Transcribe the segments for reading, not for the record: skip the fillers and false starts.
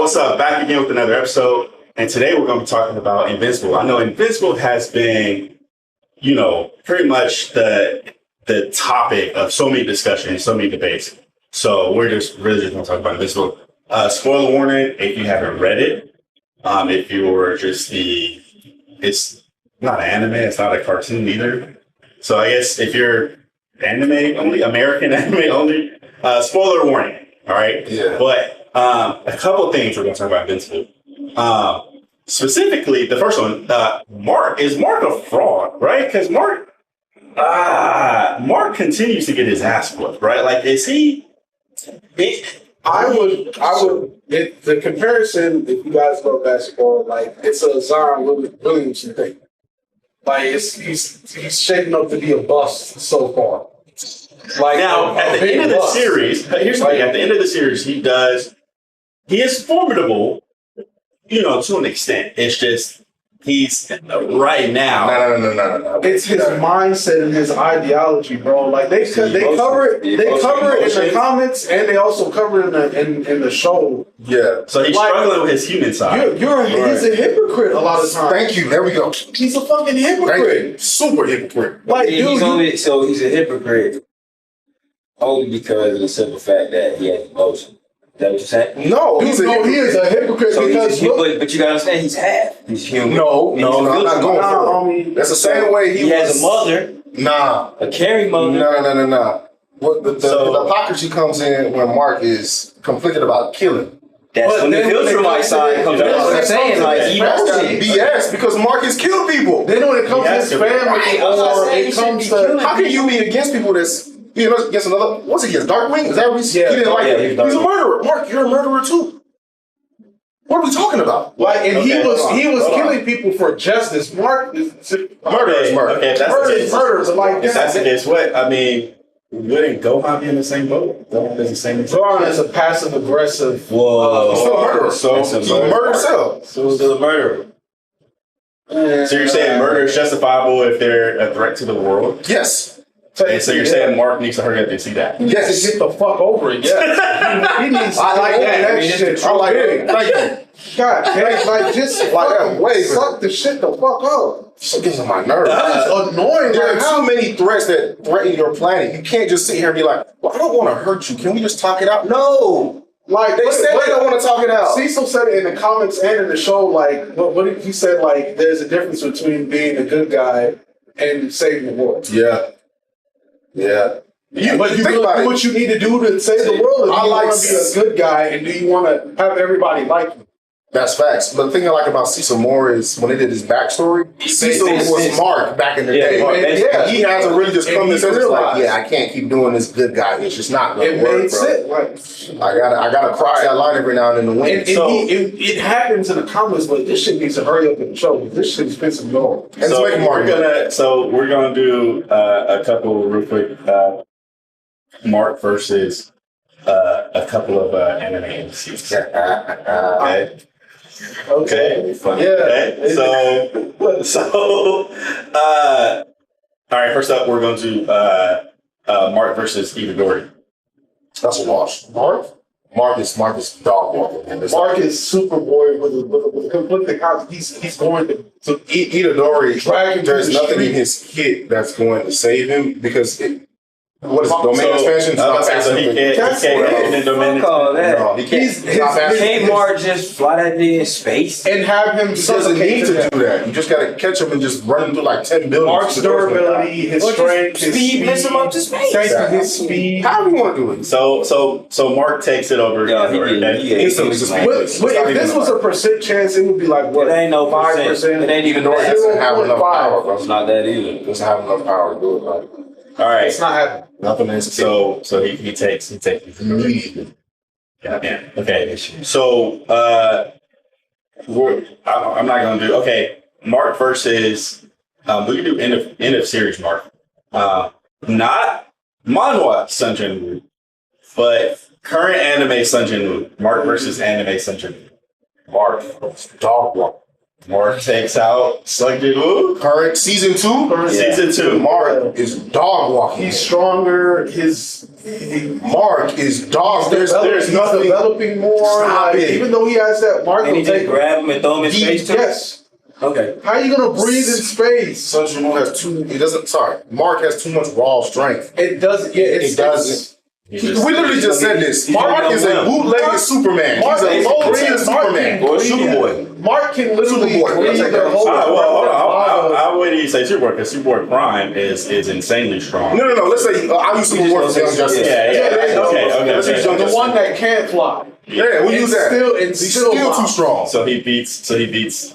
what's up? Back again with another episode. And today we're going to be talking about Invincible. I know Invincible has been, pretty much the topic of so many discussions, so many debates. So we're just really just going to talk about Invincible. Spoiler warning, if you haven't read it, if you're just it's not an anime, it's not a cartoon either. So I guess if you're anime only, American anime only, spoiler warning, all right? Yeah. But a couple of things we're going to talk about Invincible. Specifically, the first one, Mark. Is Mark a fraud, right? Because Mark continues to get his ass whooped, right? Like, is he... I would, the comparison, if you guys know basketball, like, it's a Zion Williamson thing. Like, he's shaping up to be a bust so far. Like, now, at the end of the series, here's the thing, at the end of the series, he is formidable, to an extent. It's just, he's right now. No. It's his mindset and his ideology, bro. Like they cover it in the comments, and they also cover it in the show. Yeah. So he's struggling with his human side. He's a hypocrite a lot of times. Thank you. There we go. He's a fucking hypocrite. Super hypocrite. Like, he's a hypocrite only because of the simple fact that he has emotion. Is that what you're saying? No, he is a hypocrite because but you gotta understand, he's half. He's human. No, I'm not going for it. That's the same way he has a mother. Nah. A caring mother. No. What the hypocrisy comes in when Mark is conflicted about killing. That's when the filter side comes out. That's what I'm saying. Like, BS, because Mark has killed people. Then when it comes to his family, or it comes to... How can you be against people that's... against another... What's he against? Darkwing? Is that what he didn't like it? He's a murderer. Mark, you're a murderer too. What are we talking about? He was killing people for justice. Mark is... Murder is murder. Okay, if that's the case, what? I mean... Wouldn't Gohan be in the same boat? Gohan does the same thing. Gohan is a passive aggressive. Whoa. He's still a murderer. He's a murderer himself. So he's still a murderer. So you're saying murder is justifiable if they're a threat to the world? Yes. And so you're saying Mark needs to hurry up and see that? Yes. Get the fuck over it. Yeah. He needs to like that shit. I like it. Thank you. God damn, like, just suck the shit the fuck up. Shit gets on my nerves. It's annoying. There are too many threats that threaten your planet. You can't just sit here and be like, well, I don't want to hurt you. Can we just talk it out? No. Like, they said they don't want to talk it out. Cecil said it in the comics and in the show, like, what did he said, like, there's a difference between being a good guy and saving the world. Yeah. But you really do what you need to do to save the world. If you want to be a good guy, and do you want to have everybody like you? That's facts. But the thing I like about Cecil Moore is when they did his backstory, Cecil was Mark back in the day. He hasn't really just come to sense like, I can't keep doing this good guy. It's just not going to work, bro. I gotta cross that line every now and then to win. It happens in the comments, but this shit needs to hurry up in the show. This shit is pissing me off. So we're gonna do a couple real quick. Mark versus a couple of anime MCs. Okay. All right. First up, we're going to Mark versus Itadori. That's a wash. Mark is dog walking. Mark is Superboy with the cops. He's going to Itadori. There's nothing in his kit that's going to save him because. What is it? Domain expansion? So he can't in domain expansion. No, he can't. Can't Mark just fly that thing in space and have him? He doesn't need to do that. You just gotta catch him and just run him through like 10 buildings. Mark's durability, his strength, his speed, miss him up to space. His speed. How do you want to do it? So Mark takes it over. Instantly. If this was a percent chance, it would be like what? It ain't no 5%. It ain't even doesn't have enough power, bro. It's not that either. Doesn't have enough power to do it, right? All right. It's not happening. Nothing is so he takes immediately. Yeah. Okay. So I'm not gonna do Mark versus we can do end of series Mark. Not manhwa Sunjin Woo, but current anime Sunjin Woo. Mark versus anime Sunjin Woo. Mark dog walk. Mark takes out Sunjin Woo. Current season 2. Season 2. Mark is dog walking. He's stronger. His Mark is dog. There's nothing. Developing more. Stop it. Even though he has that, Mark And will he just take. grab him and throw him in space too? Yes. Okay. How are you gonna breathe in space? Sun Jin-woo has Mark has too much raw strength. It doesn't. Yeah, It doesn't. We literally just said this. Mark Mark is a bootlegged Superman. Mark He's is a low-tier Mark Superman. Or Superboy. Mark can literally Superboy. breathe Take the that. whole. I wouldn't even say Superboy because Superboy Prime is insanely strong. No. Let's say I'll use Superboy for Young Justice. Okay. Let's use Young The Justice. one that can't fly. Yeah, we use that. He's still too strong. So he beats.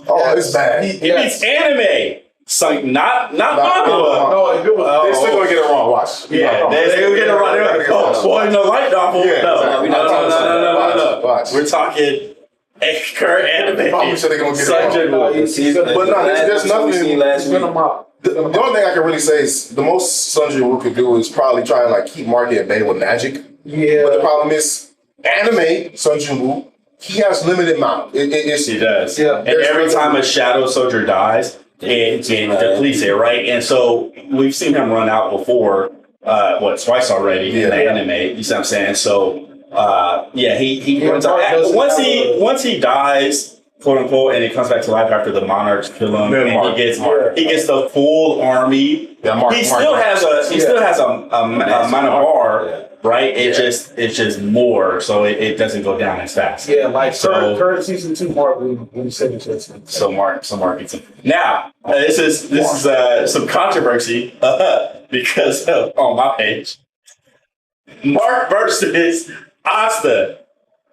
Oh, it's bad. He beats anime. So not manga. No, if it was. They're still gonna get it wrong. Watch. Yeah, they're gonna get it wrong. Oh, boy, no light novel. Yeah, No. exactly. Watch. We're talking current anime. Probably sure they're gonna get it wrong. But no, there's nothing. last week. The only thing I can really say is the most Sun Jin-woo could do is probably try and like keep Mark at bay with magic. Yeah. But the problem is, anime Sun Jin-woo, he has limited amount. He does. Yeah. And every time a Shadow Soldier dies, it depletes it, right? And so we've seen him run out before, twice already in the anime. You see what I'm saying? So, he runs out. Once he dies, quote unquote, and he comes back to life after the monarchs kill him, and he gets the full army. Yeah, He still has a minor bar, right? It's just more, so it doesn't go down as fast. Yeah, like current season 2 Mark we said it. So Mark gets him. Now this is some controversy because on my page, Mark versus Asta.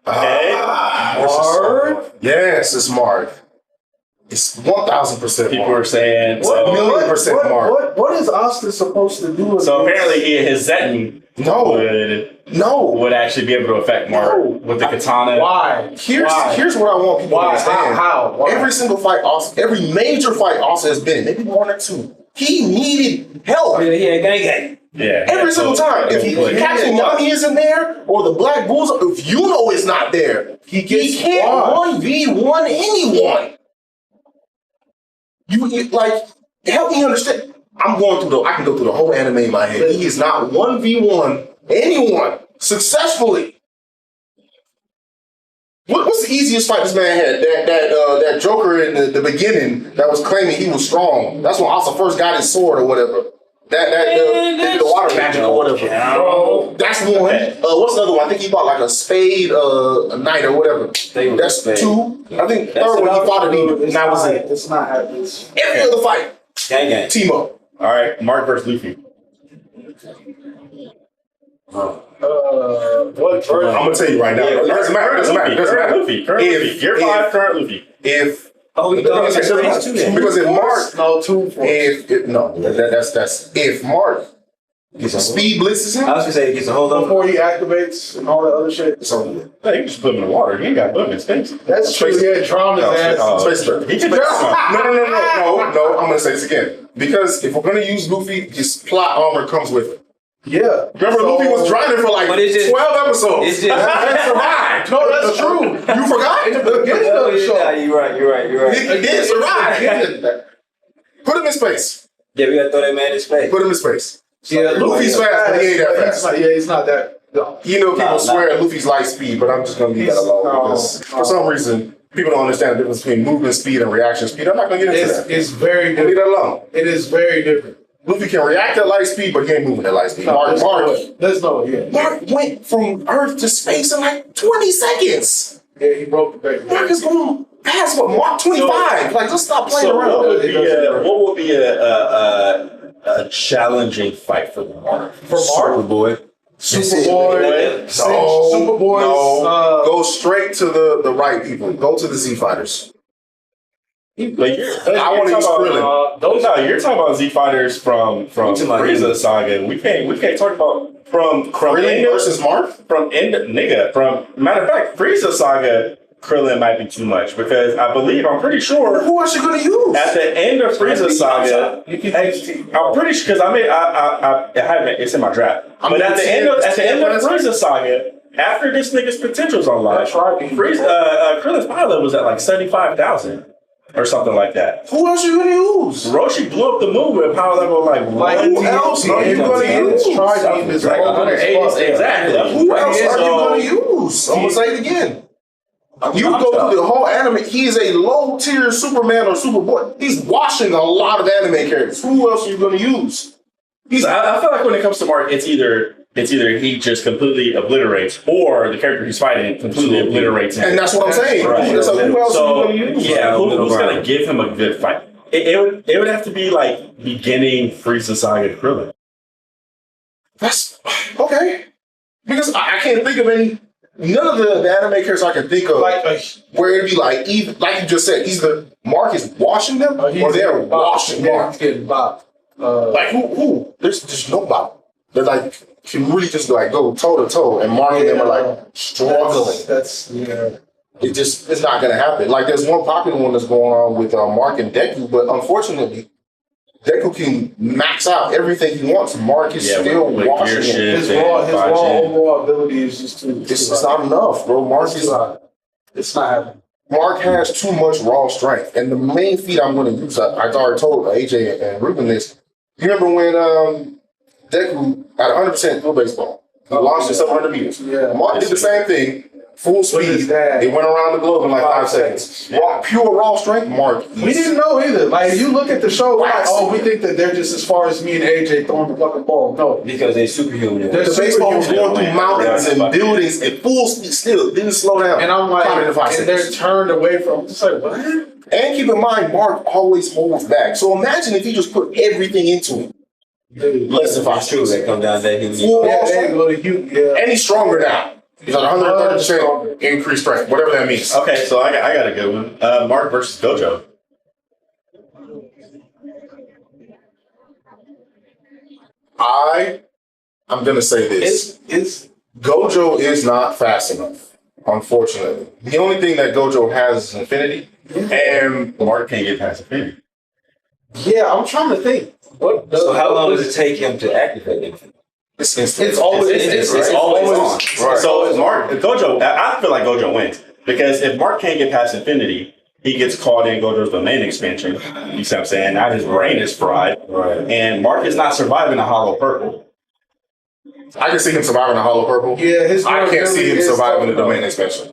Okay, Mark. Yes, it's Mark. It's 1,000% people Mark. are saying What? $1,000,000% Mark. What is Oscar supposed to do? So apparently his Zetton would actually be able to affect Mark with the katana. Why? Here's what I want people to understand. How? Why? Every single fight, every major fight Austin has been in, maybe 1 or 2. He needed help. Gang. Yeah. Every single time. If Captain Yami isn't there, or the Black Bulls, if Yuno is not there, he can't 1v1 anyone. You like, help me understand. I can go through the whole anime in my head. He is not 1v1 anyone successfully. What's the easiest fight this man had? That Joker in the beginning that was claiming he was strong. That's when Asa first got his sword or whatever. The water magic or whatever. That's one. What's the other one? I think he bought like a spade, a knight or whatever. That's 2. I think third one he fought an Eden. And that was it. It's not happening. Every other fight. Gang. Team up. All right, Mark versus Luffy. I'm gonna tell you right now. It doesn't matter. Luffy. Year 5, current Luffy. Because if Mark, no 2 force. that's if Mark gets a speed blitzes him. I was gonna say he gets a hold on Before he activates and all that other shit. It's over with. No, you just put him in the water. He ain't got to put him in space. That's true. Yeah, drown his ass. Space Turtle. He can drown. No. I'm gonna say this again because if we're gonna use Luffy, his plot armor comes with it. Yeah. Remember, Luffy was drowning for like 12 episodes. It's just and survived. No, that's true. You forgot? In the beginning of the show. You're right. He did survive. Put him in space. Yeah, we gotta throw that man in space. Put him in space. Yeah, Luffy's fast, but he ain't that fast. He's not that. No. You know, people swear Luffy's light speed, but I'm just gonna leave that alone because for some reason people don't understand the difference between movement speed and reaction speed. I'm not gonna get into that. It's very Leave different. that alone. It is very different. Luffy can react at light speed, but he ain't moving at light speed. Mark went from Earth to space in like 20 seconds. Yeah, he broke the back. Mark is going past Mark 25. Like, let's stop playing around. What would be a challenging fight for Mark? For Mark? Superboy. No. Go straight to the right people. Go to the Z Fighters. I want to use Krillin. You're talking about Z Fighters from Frieza Saga. We can't talk about from Krillin versus Mark. Matter of fact, Frieza Saga Krillin might be too much because I'm pretty sure. Who else you gonna use at the end of Frieza Saga? I'm pretty sure because I haven't. It's in my draft. But at the end of Frieza Saga, after this nigga's potential's unlocked, Krillin's pilot was at like 75,000. or something like that. Who else you gonna use? Roshi blew up the move with power level like who else are you gonna use? Is like 180. Exactly. Who else are you gonna use? I'm gonna say it again. You go through the whole anime. He's a low tier Superman or Superboy. He's washing a lot of anime characters. Who else are you gonna use? I feel like when it comes to Mark, it's either he just completely obliterates, or the character he's fighting completely obliterates him. And that's what I'm saying. Right. So who else are you gonna use? Yeah, who's gonna give him a good fight? It would have to be like beginning Frieza Saga Krillin. That's okay. Because I can't think of any. None of the anime characters I can think of where it'd be like, even like you just said, either Mark is washing them or they're washing Mark. He's getting bopped. Like who? There's nobody. They're like can really just like go toe to toe, and Mark and them are like struggling. It's not gonna happen. Like there's one popular one that's going on with Mark and Deku, but unfortunately, Deku can max out everything he wants. Mark is still washing him. His raw overall ability is just too. It's not enough, bro. It's not happening. Mark has too much raw strength, and the main feat I'm going to use, I already told AJ and Ruben this. You remember when Deku at 100% threw baseball? He launched it 700 meters. Yeah. Mark did the same thing, full speed. They went around the globe in like 5 seconds. Pure raw strength, Mark. We didn't know either. Like, you look at the show, we're like, oh, we think that they're just as far as me and AJ throwing the fucking ball. No. Because they're superhuman. The baseball was going through mountains and buildings at full speed still. Didn't slow down. And I'm like, and they're turned away from, just like, what? And keep in mind, Mark always holds back. So imagine if he just put everything into him. Less than 5 seconds. They come down there. And he's stronger now. He's at 130% increased strength, whatever that means. Okay, so I got a good one. Mark versus Gojo. I'm gonna say this. Gojo is not fast enough, unfortunately. The only thing that Gojo has is Infinity, and Mark can't get past Infinity. Yeah, I'm trying to think. So how long does it take him to activate Infinity? It's always on. Right. So Gojo, I feel like Gojo wins. Because if Mark can't get past Infinity, he gets caught in Gojo's domain expansion. You see what I'm saying? Now his brain is fried. Right. And Mark is not surviving a hollow purple. I can see him surviving a hollow purple. Yeah, I can't see him surviving the domain expansion.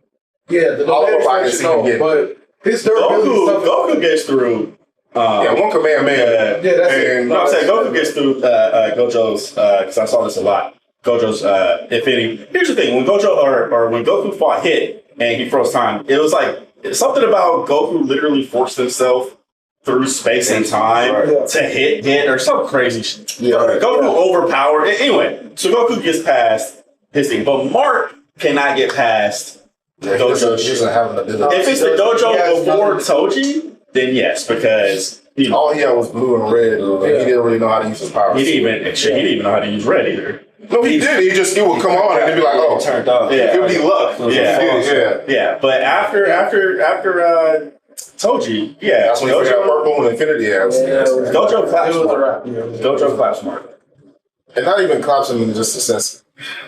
Yeah, the domain expansion, but his durability Goku gets through. One Kamehameha. Yeah, that's it. No, I'm saying Goku gets through Gojo's, because I saw this a lot. Gojo's Infinity. Here's the thing: when Gojo or when Goku fought Hit and he froze time, it was like something about Goku literally forced himself through space and time to hit or some crazy shit. Goku overpowered. Anyway, so Goku gets past his thing, but Mark cannot get past Gojo's shit. If it's the Gojo before Toji, then yes, because all he had was blue and red. He didn't really know how to use his powers. He didn't even know how to use red either. No, he did. It would come on and he'd be like, "Oh, turned off." Yeah, it would be luck. Yeah. But after Toji, that's when he got purple and Infinity. Gojo claps Mark. Gojo claps Mark, and not even claps him in just a sense.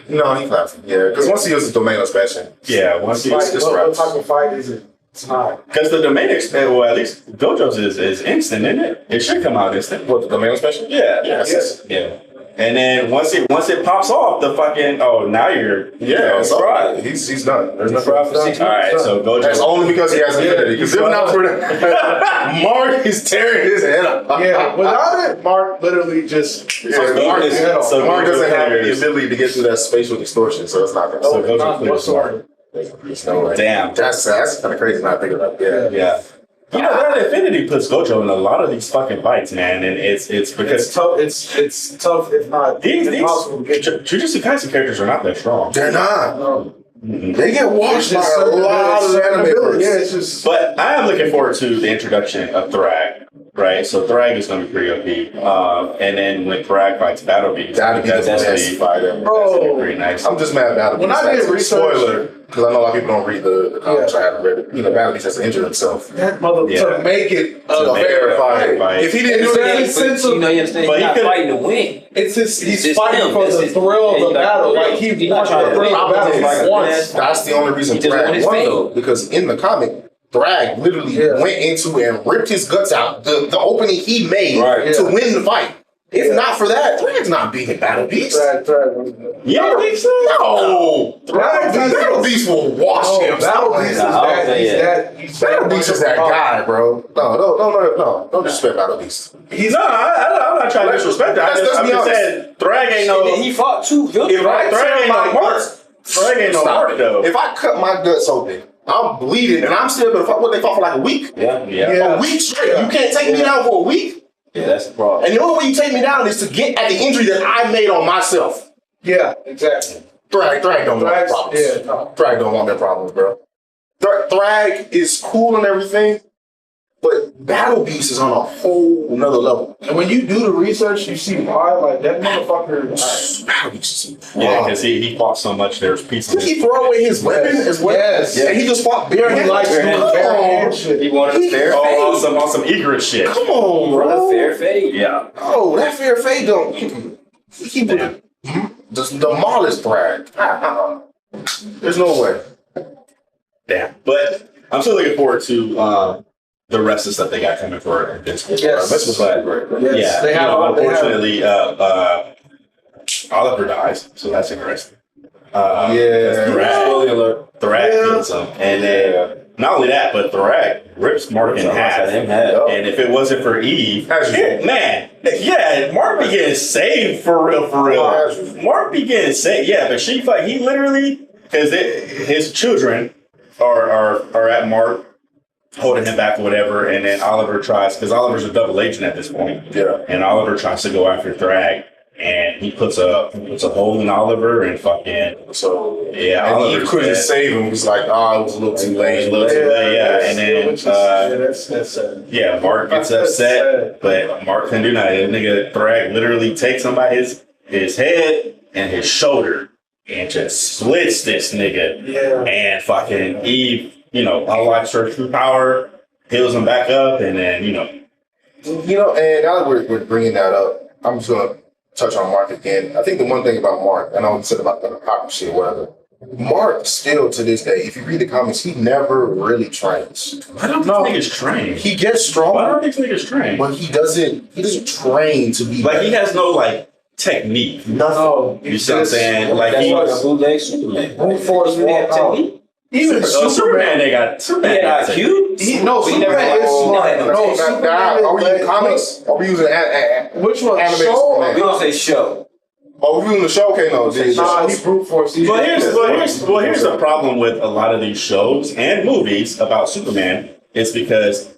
No, he claps him. Yeah, because once he uses domain expansion. Yeah, once he uses what type of fight is it? It's not. Because the domain expansion, well, at least Gojo's is instant, isn't it? It should come out instant. What, the domain expansion? Yeah. Yeah. And then once it pops off, the fucking now you're it's right. He's done. There's nothing else done. All right, so Gojo. That's only because he has Infinity. Because if not for that, Mark is tearing his head up. Yeah, without it, Mark literally just. Mark doesn't have the ability to get through that spatial distortion, so it's not going to. So Gojo clears Mark. No way. Damn. That's kind of crazy not thinking about that. Yeah. You know, that Infinity puts Gojo in a lot of these fucking fights, man, and it's because it's tough, if not impossible to get to. Jujutsu Kaisen characters are not that strong. They're not. No. They get washed by a lot of anime. Yeah, it's just. But I am looking forward to the introduction of Thrag, right? So Thrag is going to be pretty OP, and then when Thrag fights Battle Beast, that'd be the best fight ever. Bro, pretty nice. I'm just mad Battle Beast. When I did research, spoiler, because I know a lot of people don't read the comics. I haven't read it. You know, Battle Beast has to injure himself. That mother to make it a fair fight. If he didn't do that, you understand? He's not fighting to win. He's fighting for the thrill of the battle. Like he wants the thrill of the battle. That's the only reason Thrag won, though, because in the comic, Thrag literally went into and ripped his guts out. The opening he made to win the fight. If not for that, Thrag's not beating Battle Beast. You don't think so? No. Battle Beast will wash him. Battle Beast is Battle Beast is that guy, bro. No. Don't disrespect Battle Beast. I'm not trying to disrespect that. I'm just saying, Thrag ain't no. He fought two. Thrag ain't no mark. Thrag ain't no mark, though. If I cut my guts open, I'm bleeding, and I'm still gonna fight. What, they fought for like a week? Yeah. A week straight. You can't take me down for a week? Yeah, that's the problem. And the only way you take me down is to get at the injury that I made on myself. Yeah, exactly. Thrag don't want problems. Yeah, no. Thrag don't want their problems, bro. Thrag is cool and everything, but Battle Beast is on a whole nother level. And when you do the research, you see why, like, that motherfucker. Battle Beast is Yeah, because he fought so much. There's pieces. Did he throw away his weapon as well? Yes. And he just fought barehanded. He wanted a fair fade. On some egret shit. Come on, bro. A fair fade. Yeah. Oh, that fair fade don't. He would just demolish Thrag. There's no way. Damn. But I'm still looking forward to the rest of the stuff they got coming for Invincible. Yes. This was Yes, yeah. they have, Unfortunately, Oliver dies, so that's interesting. Thrag kills him, and then not only that, but Thrag rips Mark in half. And if it wasn't for Eve, Mark be getting saved for real. Mark be getting saved, but he literally, because his children are at Mark, holding him back or whatever, and then Oliver tries, because Oliver's a double agent at this point, and Oliver tries to go after Thrag. And he puts a hole in Oliver and fucking Oliver couldn't save him. He was like, it was a little too late. And then Mark gets upset, but Mark couldn't do nothing. Nigga Thrag literally takes him by his head and his shoulder and just splits this nigga. And fucking Eve, unlocks her true power, heals him back up, and then and now that we're bringing that up, I'm just gonna touch on Mark again. I think the one thing about Mark, I know you said about the hypocrisy or whatever, Mark still to this day, if you read the comments, he never really trains. I don't think niggas train. He gets strong. I don't think niggas train. But he doesn't train to be like he has no technique. Nothing. You see what I'm saying? Like that's why the Blue Day Superman. Brute force more technique. Even Superman, they got Superman IQ. Superman is smart. Are we using comics? Are we using which one? Anime? Show? We don't say show. Oh, we using the show? Okay, no. He brute force. Well, here's the problem with a lot of these shows and movies about Superman is because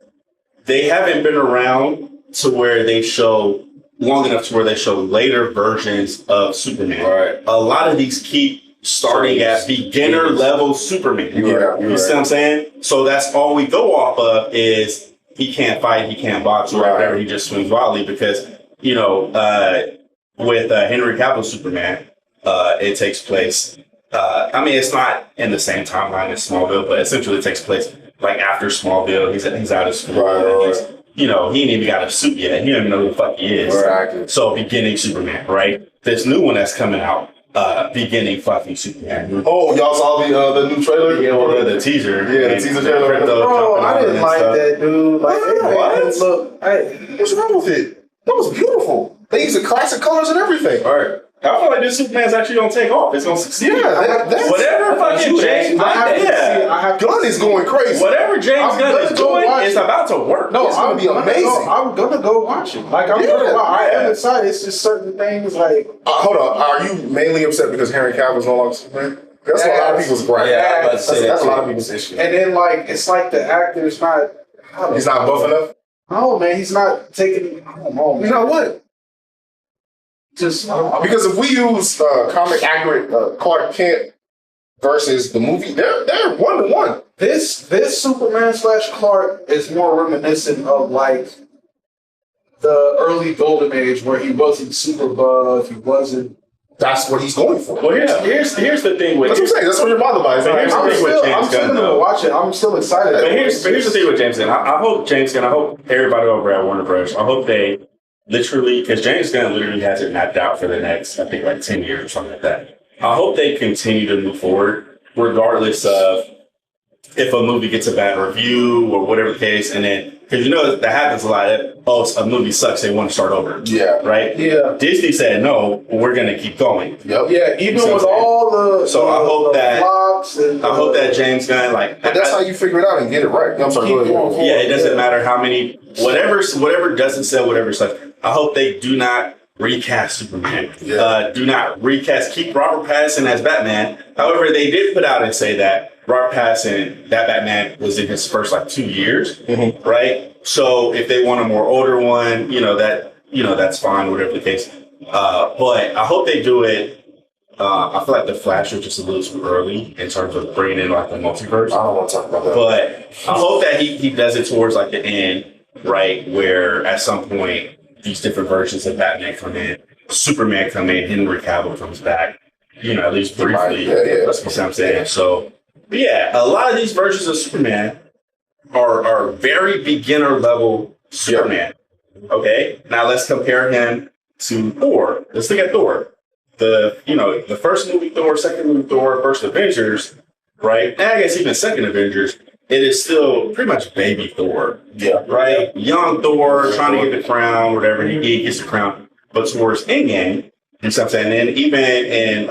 they haven't been around to where they show long enough to where they show later versions of Superman. Right. A lot of these keep starting at beginner level Superman. You see what I'm saying? So that's all we go off of is he can't fight, he can't box, or whatever. He just swings wildly because, with Henry Cavill Superman, it takes place. It's not in the same timeline as Smallville, but essentially it takes place after Smallville. He's out of school. And he ain't even got a suit yet. He don't even know who the fuck he is. Right. So beginning Superman, right? This new one that's coming out. Beginning fucking Superman. Oh, y'all saw the new trailer? Yeah, the teaser. Yeah, the teaser trailer. Bro, I didn't like that, dude. What's wrong with it? That was beautiful. They used the classic colors and everything. All right. I feel like this Superman's actually gonna take off. It's gonna succeed. Yeah, that's whatever fucking James Gunn is going crazy. Whatever James Gunn is doing, it's about to work. No, it's gonna be amazing. I'm gonna go watch it. I am excited. It's just certain things hold on. Are you mainly upset because Henry Cavill's no longer Superman? That's a lot of people's gripe. Yeah, that's a lot of people's issue. And then it's like the actor's not. He's not buff enough. No, man, he's not taking. I don't know, man. He's not what? Just because if we use comic accurate Clark Kent versus the movie, they're 1-to-1. This Superman / Clark is more reminiscent of the early Golden Age where he wasn't super buff, he wasn't. That's what he's going for. Well, here's the thing with. That's what I'm saying. That's what you're bothered by. I'm still gonna watch it. I'm still excited. But here's the thing with James Gunn. I hope James Gunn. I hope everybody over at Warner Bros. I hope they. Literally, because James Gunn literally has it mapped out for the next, I think, 10 years or something like that. I hope they continue to move forward, regardless of if a movie gets a bad review or whatever the case, and then because that happens a lot. A movie sucks, they want to start over. Yeah. Right. Yeah. Disney said no, we're gonna keep going. Yep. Yeah. Even with all the I hope that flops and I hope that James Gunn but that's how you figure it out and get it right. I'm sorry. Yeah, it doesn't matter how many whatever doesn't sell, whatever sucks. I hope they do not recast Superman. Yeah. Do not recast. Keep Robert Pattinson as Batman. However, they did put out and say that Robert Pattinson, that Batman was in his first 2 years, right? So if they want a more older one, that's fine, whatever the case. But I hope they do it. I feel like the Flash was just a little too early in terms of bringing in the multiverse. I don't want to talk about that. But I hope that he does it towards the end, right? Where at some point these different versions of Batman come in, Superman come in, Henry Cavill comes back, at least briefly. Yeah. That's what I'm saying. So, yeah, a lot of these versions of Superman are very beginner level Superman. Okay, now let's compare him to Thor. Let's look at Thor. The first movie Thor, second movie Thor, first Avengers, right? And I guess even second Avengers, it is still pretty much baby Thor. Yeah. Right? Young Thor trying to get the crown, whatever, he gets the crown. But towards Endgame, you know what I'm saying? And even in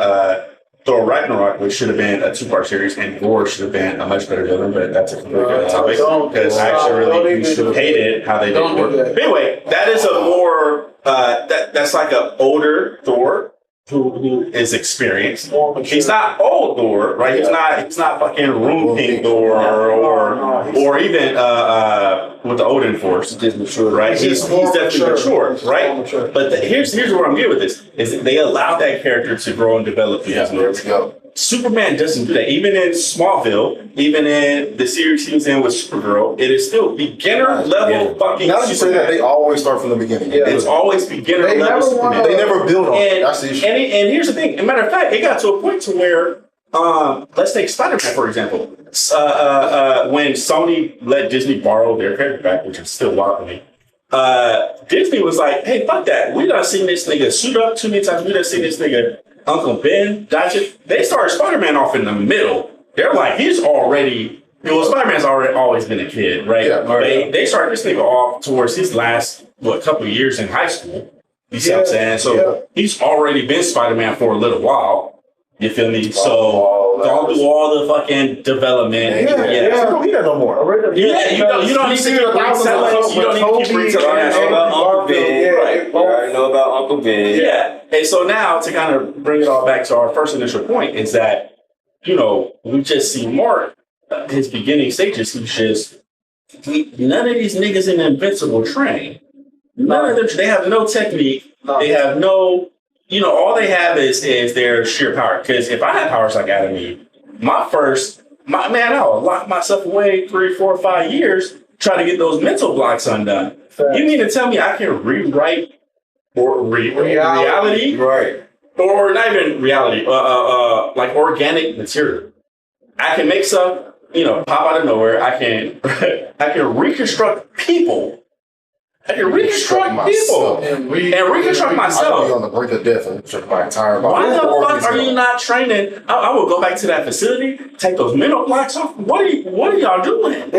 Thor Ragnarok, which should have been a 2-part series, and Thor should have been a much better villain, but that's a completely different topic. Because I actually really hated how they did Thor. But anyway, that is a more, that's like an older Thor. Who is experienced. He's not old Thor, right? He's not fucking Room King Thor or even with the Odin Force, right? He's definitely mature, right? But here's where I'm getting with this: is that they allowed that character to grow and develop through his movies. Superman doesn't do that. Even in Smallville, even in the series he was in with Supergirl, it is still beginner level fucking. Now that you say that, they always start from the beginning. Yeah. It's always beginner level Superman. They never build on it. That's the issue. And here's the thing. As a matter of fact, it got to a point to where, let's take Spider-Man, for example. When Sony let Disney borrow their character back, which is still wild to me, Disney was like, hey, fuck that. We done seen this nigga suit up too many times. We done seen this nigga Uncle Ben, they started Spider-Man off in the middle. They're like, he's already, Spider-Man's always been a kid, right? Yeah, They started this nigga off towards his last, couple of years in high school. You see what I'm saying? So he's already been Spider-Man for a little while. You feel me? So don't do all the fucking development. You don't need that no more. You don't need to keep retelling. You don't need to keep retelling. I already know about Uncle Ben. Yeah. And so now to kind of bring it all back to our first initial point is that, we just see Mark, his beginning stages, none of these niggas in Invincible train. None of them, they have no technique. They have no, all they have is their sheer power. Because if I had powers like Adam Eve, I would lock myself away 3, 4, 5 years trying to get those mental blocks undone. You mean to tell me I can rewrite or reality? Right. Or not even reality, like organic material. I can make some, pop out of nowhere. I can reconstruct people. I can reconstruct people and reconstruct myself. I'll be on the brink of death and reconstruct my entire body. Why the fuck are you not training? I will go back to that facility, take those mental blocks off. What are y'all doing?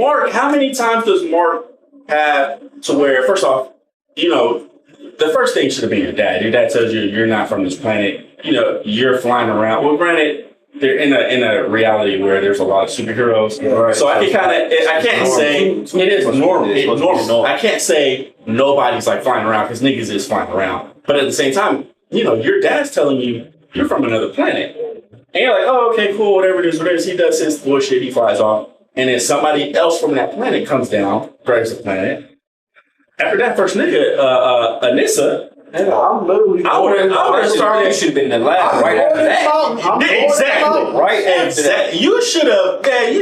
Mark, how many times does Mark have to where, first off, the first thing should have been your dad. Your dad tells you you're not from this planet. You're flying around. Well, granted, they're in a reality where there's a lot of superheroes. Right. So I can't say it is normal. It's normal. I can't say nobody's flying around because niggas is flying around. But at the same time, your dad's telling you you're from another planet. And you're like, oh, okay, cool, whatever it is. He does his bullshit, he flies off. And then somebody else from that planet comes down, grabs the planet. After that first nigga, Anissa, I would have started. You should have been in the lab right after that. Exactly. Right after that. You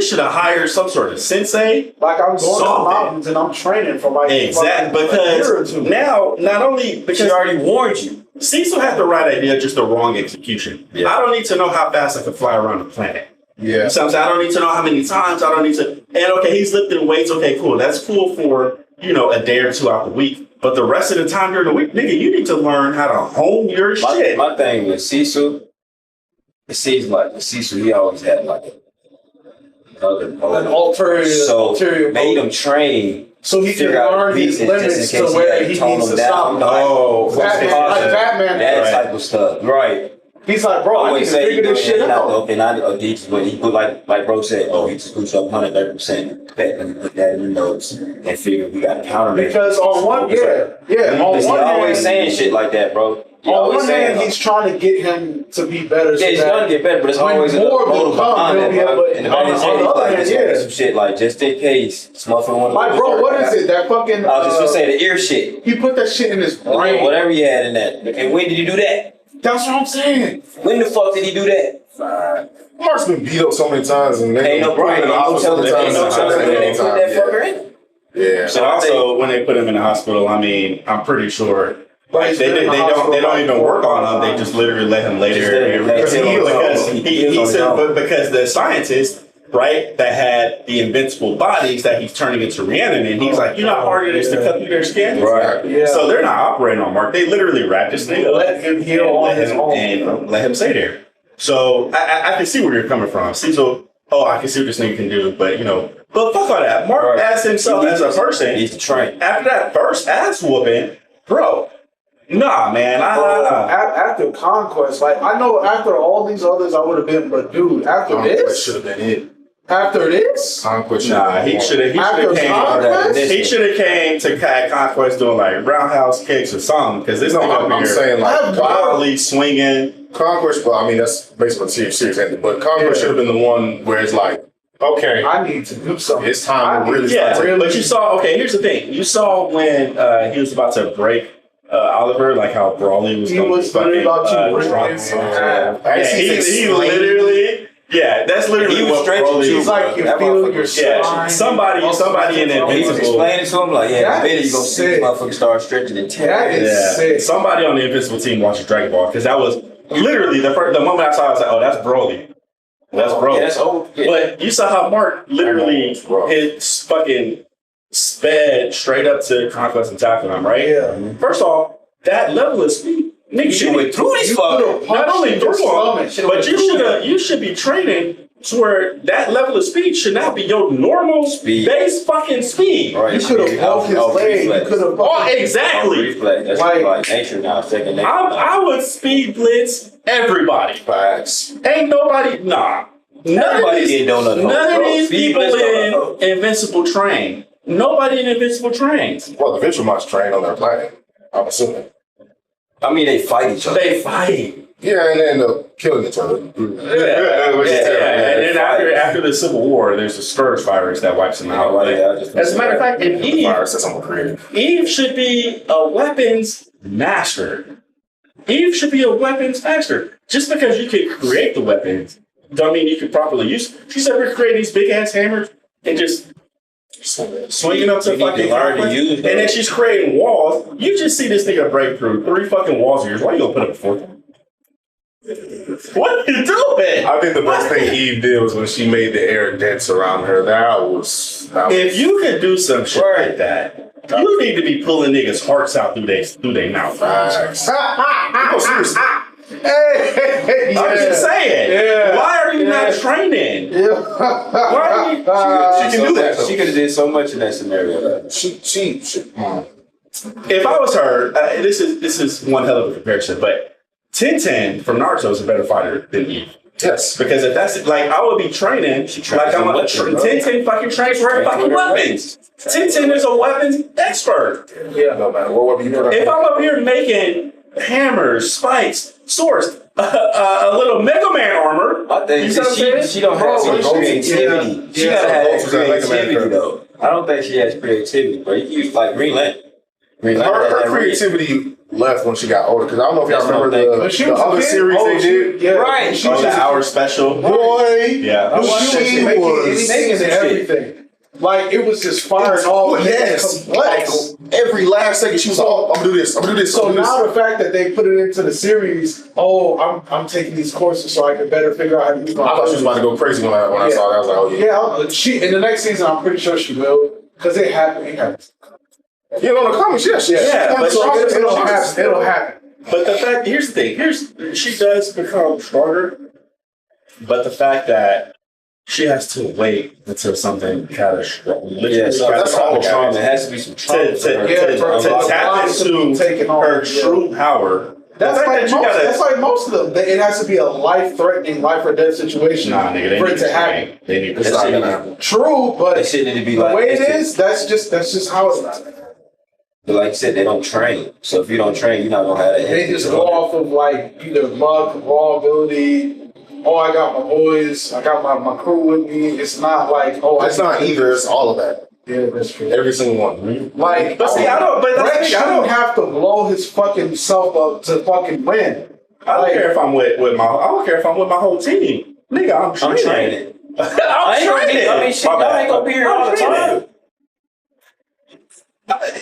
should have hired some sort of sensei. Like I'm going to the mountains and I'm training for exactly because now not only because she already warned you. Cecil had the right idea, just the wrong execution. Yeah. I don't need to know how fast I can fly around the planet. Yeah. Sometimes I don't need to know how many times. I don't need to. And okay, he's lifting weights. Okay, cool. That's cool for a day or two out the week. But the rest of the time during the week, nigga, you need to learn how to hone your shit. My thing with Cecil, it seems like Cecil, he always had An ulterior made him train. So he can learn his limits to where he needs to stop. Like Batman. That type of stuff. Right. He's like, bro, I need to figure this shit out. Okay, now he put like bro said, he just boosts up 130%. Let me put that in the notes and figure we got to counter it. Because on one, on one always saying shit like that, bro. On one hand, he's trying to get him to be better. Yeah, he's trying to get better, but it's always more will come. And on the other hand, some shit like just in case. Like, bro, what is it? That fucking. I was just gonna say the ear shit. He put that shit in his brain. Whatever he had in that. And when did he do that? That's what I'm saying. When the fuck did he do that? Mark's been beat up so many times, and ain't no brain. Yeah. So also, when they put him in the hospital, I mean, I'm pretty sure. Like they don't even work on him. They just literally let him lay there because the scientist, right, that had the invincible bodies that he's turning into reanimated. He's like, you know how hard it is to cut through their skin, right? Yeah. So they're not operating on Mark. They literally wrapped this thing up, let him heal on his own, and let him stay there. So I can see where you're coming from. See, so I can see what this nigga can do, but but fuck all that. Mark asked himself as a person. He's trained after that first ass whooping, bro. Nah, man. After Conquest, like I know after all these others, I would have been, but dude, after Conquest this should have been it. After this, Conquest. He should have came to Conquest doing like roundhouse kicks or something because this nigga up here saying like wildly swinging. Conquest, but I mean that's basically serious ending. But Conquest should have been the one where it's like, okay, I need to do something. It's time to really. But you saw. Okay, here's the thing. You saw when he was about to break Oliver, like how Brawley was. He was literally about to he literally. Yeah, that's literally he was what stretching. He's like, you feel your spine. Somebody in Invincible. He was explaining to him like, yeah, in a minute you gonna see this motherfucker start stretching and sick. Somebody on the Invincible team watched Dragon Ball because that was literally the moment I saw it, I was like, oh, that's Broly. That's Broly. Yeah, that's old. Yeah. But you saw how Mark literally his fucking sped straight up to Conquest and tackling him, right? Yeah. First off, that level of speed. Nigga, you went through this fucker. Not only through him, but you should be training to where that level of speed should not be your normal speed, base fucking speed. Right. You should have broke his leg. You could have. Exactly. That's like nature now. Second nature. I would speed blitz everybody. Facts. Ain't nobody. Nah. None of these people in Invincible train. Nobody in Invincible trains. Well, the Venture must train on their planet. I'm assuming. I mean, they fight each other. They fight. Yeah, and they end up killing each other. Yeah. And then after the Civil War, there's a scourge virus that wipes them out. As a matter of fact, Eve should be a weapons master. Eve should be a weapons master. Just because you can create the weapons, don't mean you can properly use. She's ever created these big ass hammers and just swinging up to fucking learn to use, and then she's creating walls. You just see this nigga break through 3 fucking walls of yours. Why you gonna put up a 4th one? What are you doing? I think the best thing Eve did was when she made the air dents around her. That was if you could do some shit like that, you need to be pulling niggas' hearts out through their mouth. No, seriously. Hey, I'm just saying. Why are you not training? Why are you? She can do that. She could have did so much in that scenario. She. If I was her, this is one hell of a comparison, but 10-10 from Naruto is a better fighter than Eve. Yes. Because if that's like, I would be training like I'm a 10-10 fucking trains for fucking weapons. 10-10 is a weapons expert. Yeah, no matter what weapon you put on. If I'm up here making hammers, spikes, swords, a little Mega Man armor, I think she don't have creativity. She gotta have creativity though. I don't think she has creativity, but you can use like Green Lantern. Her creativity left when she got older, because I don't know if y'all remember the other series they did. Yeah. Right. She was the hour special. Boy. Yeah. She was making everything. Like, it was just firing all yes. Like, every last second, she was like, I'm gonna do this, I'm gonna do this. So now the fact that they put it into the series, I'm taking these courses so I can better figure out how to use my. I thought she was about to go crazy when I saw that. I was like, oh yeah. Yeah, she in the next season, I'm pretty sure she will, because it happens. Yeah, no, the comics, yeah, but it'll happen. But the fact, here's the thing, she does become stronger, but the fact that she has to wait until something catastrophic. Yeah, so that's all trauma. It has to be some trauma to tap into her true power. That's like most of them. It has to be a life-threatening, life or death situation for it to happen. They need to stop. True, but that shit need to be the like way it is. That's just how it's. But like you said, they don't train. So if you don't train, you're not gonna have that. They just go off of like either luck, raw ability. Oh, I got my boys. I got my crew with me. It's not like it's not either. It's all of that. Yeah, that's true. Every single one. Like, but see, I don't. But Brett shouldn't have to blow his fucking self up to fucking win. I don't care if I'm with my. I don't care if I'm with my whole team, nigga. I'm training. I'm training. I mean, shit, y'all ain't gonna be here all the time.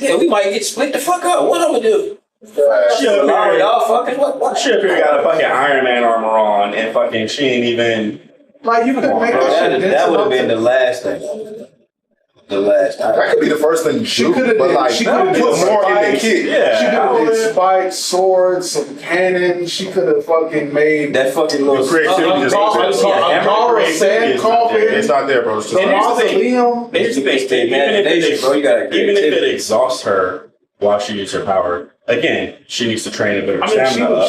Yeah, we might get split the fuck up. What I'm gonna do? Y'all fucking what? She up here got a fucking Iron Man armor on, and fucking she ain't even. Like you could make that would have been the last thing. That could be the first thing you do, but like she could have put more in the kit. Yeah, she could have did spikes, swords, some cannons. She could have fucking made that fucking little creativity. It's not there, bro. It's just mausoleum. Here's the thing, even if it exhausts her while she uses her power, again, she needs to train a bit of stamina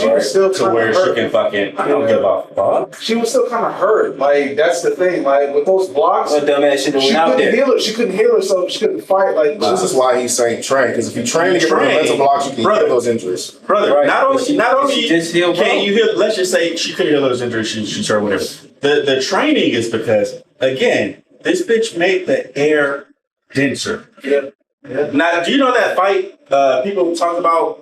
to where she can fucking. I don't give a fuck. She was still kind of hurt. Like that's the thing. Like with those blocks, what dumbass shit she out there. Heal her. She couldn't heal herself. She couldn't fight. Like this is why he's saying train. Because if you train to get rid of mental blocks, you can heal those injuries. Brother, right. not only can you heal. Let's just say she could heal those injuries. She's hurt, whatever. The training is because again, this bitch made the air denser. Yeah. Now, do you know that fight people talk about?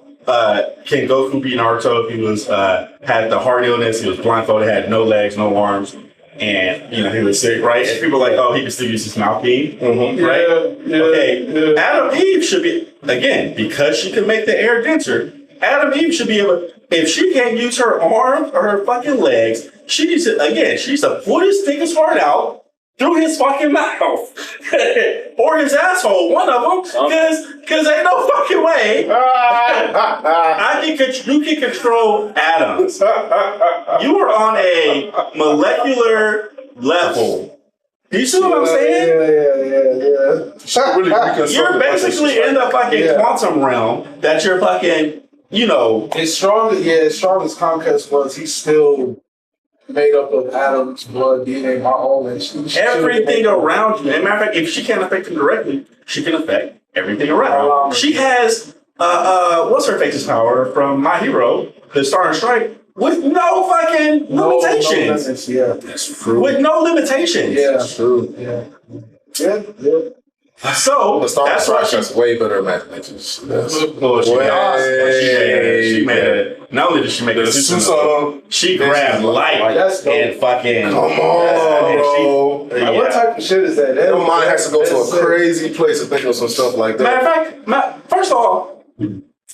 Can Goku beat Naruto if he was had the heart illness? He was blindfolded, had no legs, no arms, and he was sick, right? And people are like, oh, he can still use his mouth beam, right? Okay, Adam Eve should be again because she can make the air denser. Adam Eve should be able. If she can't use her arms or her fucking legs, she needs to put his thickest heart out through his fucking mouth or his asshole, one of them, because ain't no fucking way you can control atoms. You are on a molecular level. Do you see what I'm saying? Yeah. You're basically in the fucking quantum realm that you're fucking, His strongest conquest was he's still made up of atoms, blood, DNA, all that. Everything around you. As a matter of fact, if she can't affect him directly, she can affect everything around. She has what's her face's power from My Hero, the Star and Strike, with no fucking limitations. No that's true. With no limitations. Yeah, that's true. Yeah. So that's why she's way better imagination. She made it. Not only did she make it, she grabbed light and fucking. Come on, bro. What type of shit is that? Your mind has to go to a crazy place to think of some stuff like that. Matter of fact, first of all,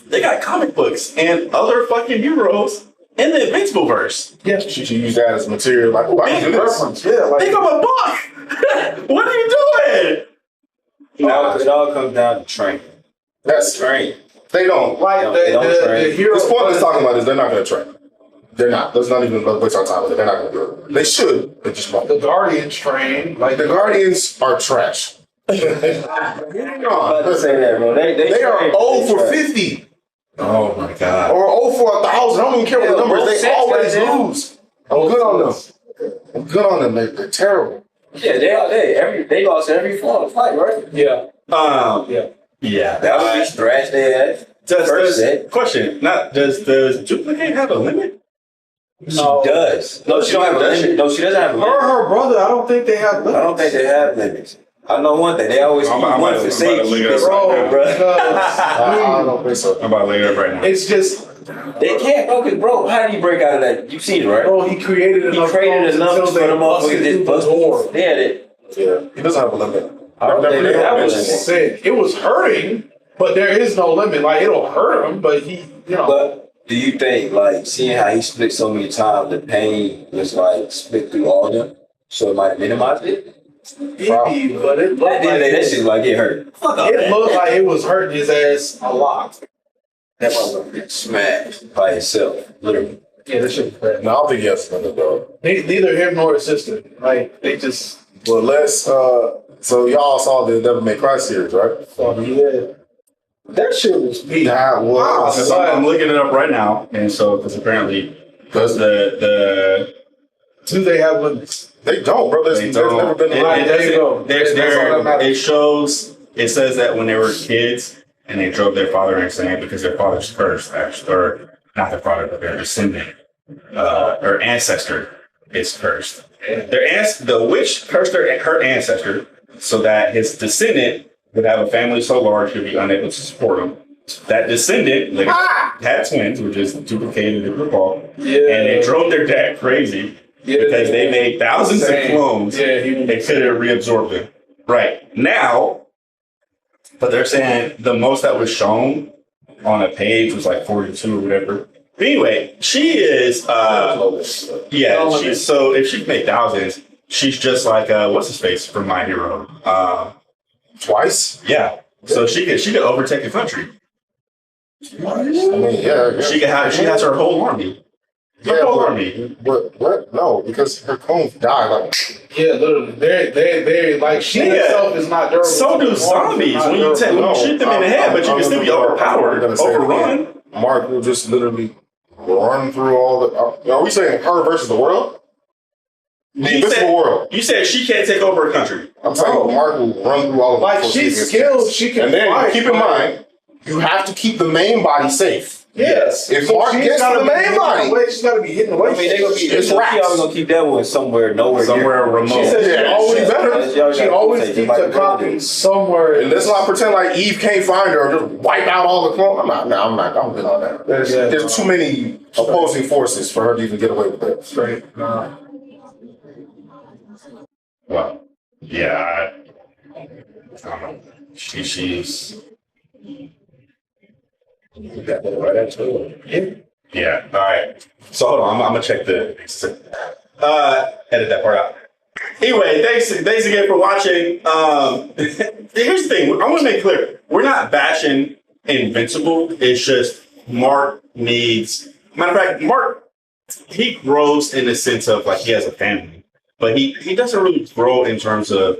they got comic books and other fucking heroes in the Invincible verse. Yeah, she should use that as material. Like, I can do this. Yeah, like, think of a book. What are you doing? It all comes down to training. That's train. They don't. Like the heroes. This point is talking about is they're not going to train. They're not. Let's not even waste our time with it. They're not going to do it. They should. They just won't. The Guardians train. Like the Guardians are trash. Let's say that, bro. They are 0 for 50. Oh my god. Or 0 for 1,000. I don't even care what the numbers. They always lose. I'm good on them. They're terrible. Yeah, they lost every form of fight, right? Yeah. Yeah. That was just trash their ass. Question. Does Duplicate have a limit? She does. No, she don't have a limit. No, she doesn't have a limit. Her brother, I don't think they have limits. I don't think they have limits. I know one thing. They always keep one for safety. I don't think so. I'm about to lay it up right now. It's just they can't focus, bro. How do you break out of that? You've seen it, right? Bro, he created enough for the motherfuckers just bust door. Yeah, he doesn't have a limit. That was sick. It was hurting, but there is no limit. Like it'll hurt him, but he, But do you think, like, seeing how he split so many times, the pain was like split through all of them, so it might have minimized it? Maybe, but it looked like that shit like it hurt. It looked like it was hurting his ass a lot. That motherfucker get smashed by itself, literally. Yeah, that shit was bad. No, I don't think he has another dog. Neither him nor his sister. Like, they just... Well, so y'all saw the Devil May Cry series, right? Oh, yeah. That shit was beat. That was. I'm looking it up right now, and so because apparently, because the do they have limits? They don't, bro. There's never been a limit. It shows. It says that when they were kids and they drove their father insane because their father's cursed, actually, or not their father, but their descendant or ancestor is cursed. The witch cursed her ancestor so that his descendant would have a family so large he'd be unable to support him. That descendant later had twins, which is duplicated in the recall, and they drove their dad crazy because they made thousands of clones and couldn't reabsorb them. Right now, but they're saying the most that was shown on a page was like 42 or whatever. But anyway, she is, so if she can make thousands, she's just like, what's his face from My Hero? Twice? Yeah. So she could overtake the country. I mean, yeah. She has her whole army. Army. What? No, because her clones died. Like, literally. They like she herself is not durable. So do zombies when you shoot them in the head, but you can still be overpowered, overrun. Mark will just literally run through all the. Are we saying her versus the world? The Invincible world. You said she can't take over a country. I'm saying Mark will run through all of like she's skilled. She can. And then fight, keep in mind, you have to keep the main body safe. Yes. If Mark gets to the main body, she's got to be hitting away. I mean, they're gonna be. She's gonna keep that one somewhere remote. She said she always keeps a copy somewhere. And let's not pretend like Eve can't find her or just wipe out all the clones. I'm good on that. There's too many opposing forces for her to even get away with that. Straight. Well, yeah. I don't know. She's. Yeah. All right. So hold on. I'm gonna check the. Edit that part out. Anyway, thanks again for watching. Here's the thing. I want to make clear: we're not bashing Invincible. It's just Mark needs. Matter of fact, Mark he grows in the sense of like he has a family, but he doesn't really grow in terms of,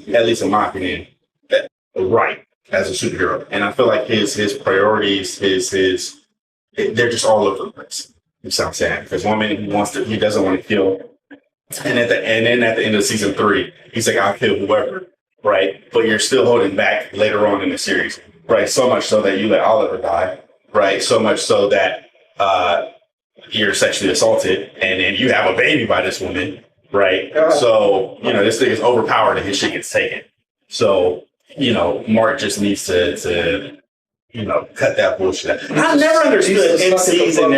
at least in my opinion, right. As a superhero, and I feel like his priorities, they're just all over the place. You see what I'm saying? Because one minute he doesn't want to kill, and then at the end of season 3, he's like, I'll kill whoever, right? But you're still holding back later on in the series, right? So much so that you let Oliver die, right? So much so that you're sexually assaulted, and then you have a baby by this woman, right? So this thing is overpowered, and his shit gets taken. So. Mark just needs to cut that bullshit out. I never understood MCs in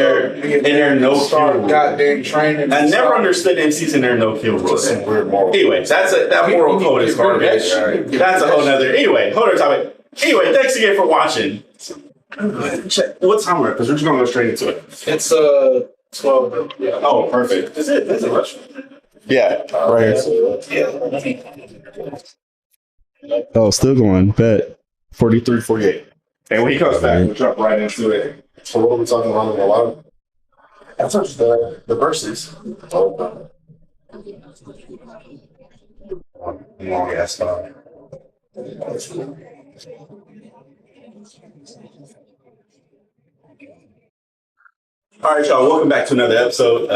their no kill. Goddamn training. I never understood MCs in their no kill rule. Some weird moral. Anyways, that moral code is garbage. That's a whole nother. Anyway, hold on topic. Anyway, thanks again for watching. Check what time we're at, because we're just gonna go straight into it. It's 12. Yeah. Oh, perfect. That's it. That's a rush. Yeah, right here. Oh, still going. Bet 43, 48. And when he comes back, we'll jump right into it. So what are we talking about in a lot of? That's just the verses. Long ass time. All right, y'all. Welcome back to another episode.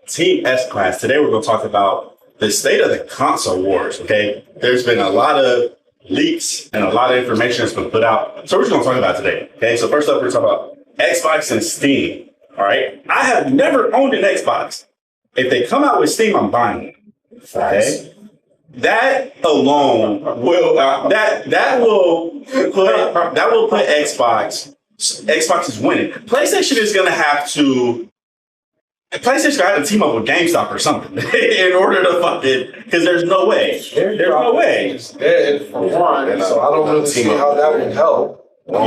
Team S Class. Today we're going to talk about the state of the console wars. Okay, there's been a lot of leaks and a lot of information that's been put out. So we're just going to talk about today. Okay, so first up, we're talking about Xbox and Steam. All right, I have never owned an Xbox. If they come out with Steam, I'm buying it. Okay, that alone will that will put Xbox. Xbox is winning. PlayStation is going to have to. PlayStation got to team up with GameStop or something in order to fucking, because there's no way. There's no way. It's dead for one, so I don't really see how that would help. Team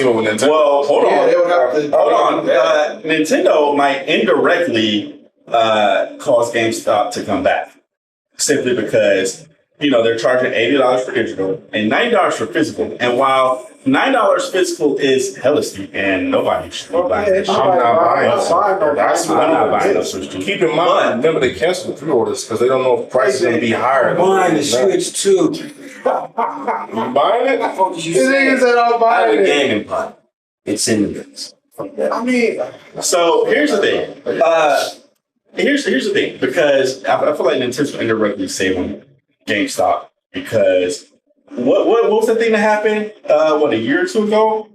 up with Nintendo. Well, hold on. They would have to, hold on. Nintendo might indirectly cause GameStop to come back, simply because they're charging $80 for digital and $90 for physical. And while $9 physical is hella steep, and nobody should be buying that shit. I'm not buying I'm not buying no Switch 2. Keep in mind, remember they canceled the pre-orders because they don't know if price is going to be higher. I'm buying the Switch 2. You buying it? What did you This nigga say? said I'm I have buying a it. gaming pod. It's in the mix. I mean, So here's the thing. Here's the thing, because I feel like Nintendo indirectly saving GameStop, because what was the thing that happened a year or two ago,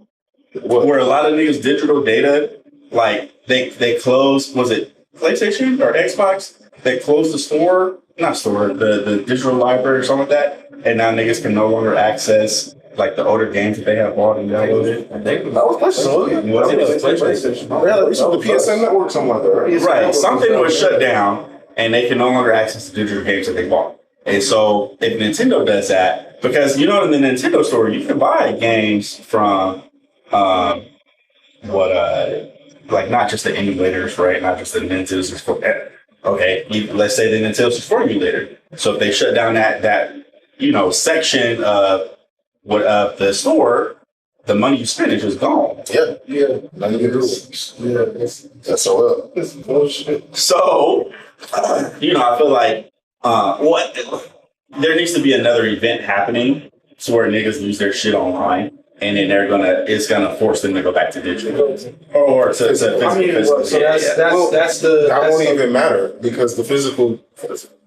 where a lot of niggas digital data, like they closed, was it PlayStation or Xbox? They closed the digital library or something like that, and now niggas can no longer access like the older games that they have bought and downloaded. That was PlayStation. Was it? The PSN network, something like that. Right. Something was shut down and they can no longer access the digital games that they bought. And so if Nintendo does that, because in the Nintendo store, you can buy games from like not just the emulators, right? Not just the Nintendo 64. Okay, let's say the Nintendo 64 emulator. So if they shut down that section of the store, the money you spend is just gone. Yeah. Nothing you can do. That's so it's bullshit. So, I feel like there needs to be another event happening to where niggas lose their shit online, and then it's gonna force them to go back to digital or to physical. So that won't even matter because the physical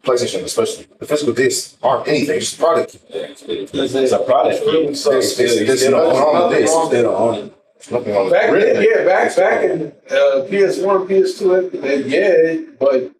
PlayStation, especially the physical discs aren't anything. It's just a product. It's a product. There's nothing wrong with this. They don't own it. Nothing wrong with it. Back in PS1, PS2, but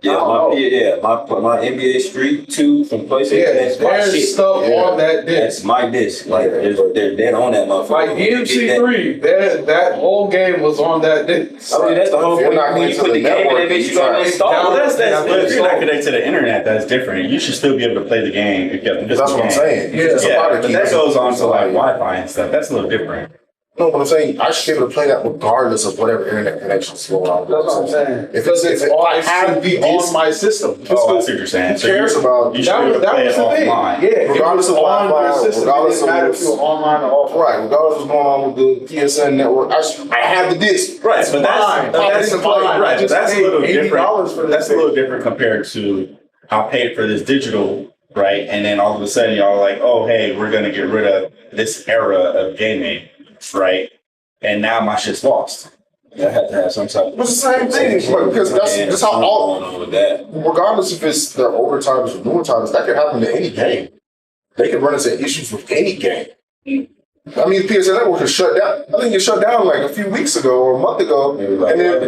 my NBA Street 2 from PlayStation. That's my shit. There's stuff on that disc. That's my disc. Like they're dead on that motherfucker. Like DMC3, that whole game was on that disc. I mean, that's the whole point. When you put the game in that bitch, you gotta install. But if you're not connected to the internet, that's different. You should still be able to play the game. That's what I'm saying. But that goes on to like Wi-Fi and stuff. That's a little different. No, but I'm saying I should be able to play that regardless of whatever internet connection is going on. That's what I'm saying. If I have the on my system. I see what you're saying. Who cares about? You should be able to play it offline. Yeah, regardless of Wi-Fi, regardless of if you're online or offline. Right, regardless of what's going on with the PSN network, I have the disc. Right, but that's fine. Right, but that's a little different. For that's a little different compared to I paid for this digital, right? And then all of a sudden y'all are like, oh hey, we're gonna get rid of this era of gaming, right? And now my shit's lost. I have to have some type of. It's the same thing, because that's how all going on with that. Regardless if it's their older titles or newer titles, that could happen to any game. They could run into issues with any game. I mean, the PSN network is shut down. I think it shut down like a few weeks ago or a month ago. And then,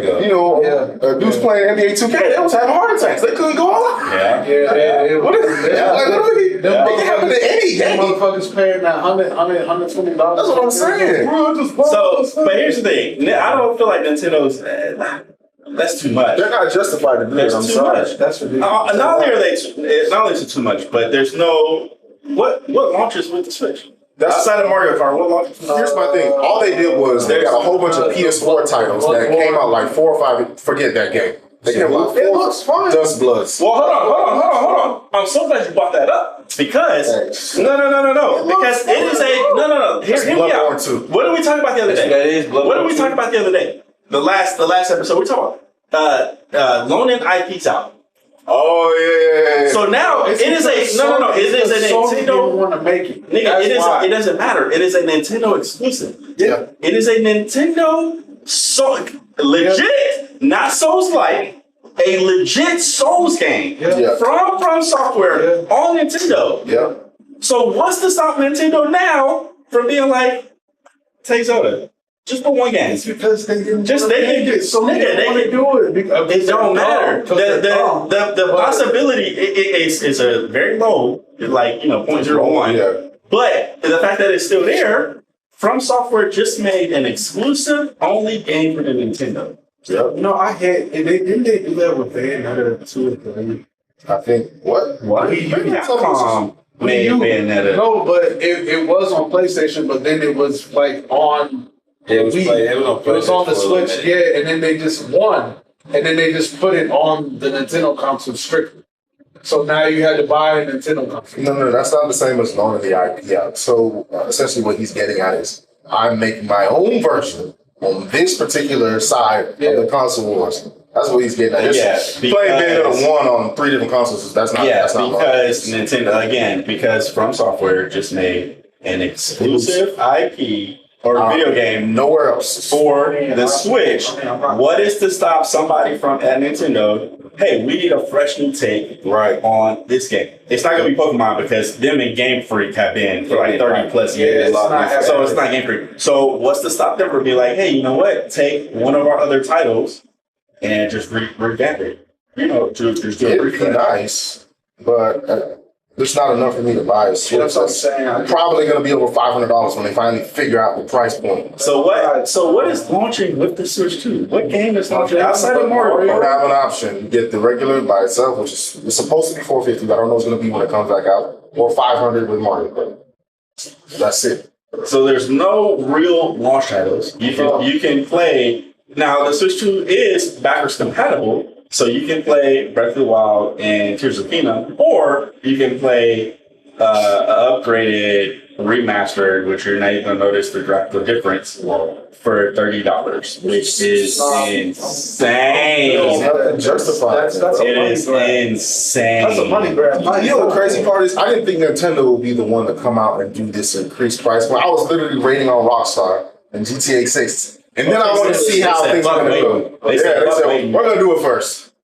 dudes playing NBA 2K, they was having heart attacks. They couldn't go online. What is it? It can happen to any game. Motherfuckers paying that $120. That's what I'm saying. But here's the thing. I don't feel like Nintendo's... that's too much. They're not justified to do that. That's too much. That's ridiculous. Not only is it too much, but there's no... What launches with the Switch? That's outside of Mario Kart. What launches? Here's my thing. All they did was they got a whole bunch of PS4 titles that came out like 4 or 5. Forget that game. They came out. It looks fine. Dust Bloods. Well, hold on. I'm so glad you brought that up because no. Because it is a no. Hear me out. What did we talk about the other day? What did we talk about the other day? The last episode we talked about loaning IPs out. Oh yeah. So now it is a no. It is a Nintendo. Want to make it? Nigga, it doesn't matter. It is a Nintendo exclusive. Yeah. It is a Nintendo legit, not Souls-like, a legit Souls game from Software on Nintendo. Yeah. So what's to stop Nintendo now from being like, take Zelda? Just for one game. It's because they didn't. They can do it. It don't matter. The possibility is a very low, like 0.01. Yeah. But the fact that it's still there, From Software just made an exclusive only game for the Nintendo. Yep. No, I had. Didn't they do that with Bayonetta 2 or 3? I think what? Capcom made Bayonetta. No, but it was on PlayStation, but then it was like on. It was on the Switch, and then they just won. And then they just put it on the Nintendo console strictly. So now you had to buy a Nintendo console. No, that's not the same as loaning the IP out. So essentially, what he's getting at is I'm making my own version on this particular side of the console wars. That's what he's getting at. Playing Bayonetta 1 on 3 different consoles, that's not because Nintendo, again, because From Software just made an exclusive IP or video game nowhere else for the Switch. What is to stop somebody from at Nintendo? Hey, we need a fresh new take on this game. It's not going to be Pokemon because them and Game Freak have been for like 30 plus years. So it's not Game Freak. So what's to stop them from being like, hey, you know what? Take one of our other titles and just revamp it. You know, just do it'd be nice, but there's not enough for me to buy a Switch. That's what I'm saying. I'm probably going to be over $500 when they finally figure out the price point. So what is launching with the Switch 2? What game is launching outside of Mario? You have an option. You get the regular by itself, which is it's supposed to be $450, but I don't know what's going to be when it comes back out, or $500 with Mario Kart. That's it. So there's no real launch titles. You can play. Now the Switch 2 is backwards compatible. So you can play Breath of the Wild and Tears of the Kingdom, or you can play an upgraded remastered, which you're not even going to notice the difference for $30, which is insane. Justified. It is insane. That's a money grab. You know the crazy part is I didn't think Nintendo would be the one to come out and do this increased price. When I was literally rating on Rockstar and GTA 6. And then I want to see how things are going to go. They said, we're going to do it first.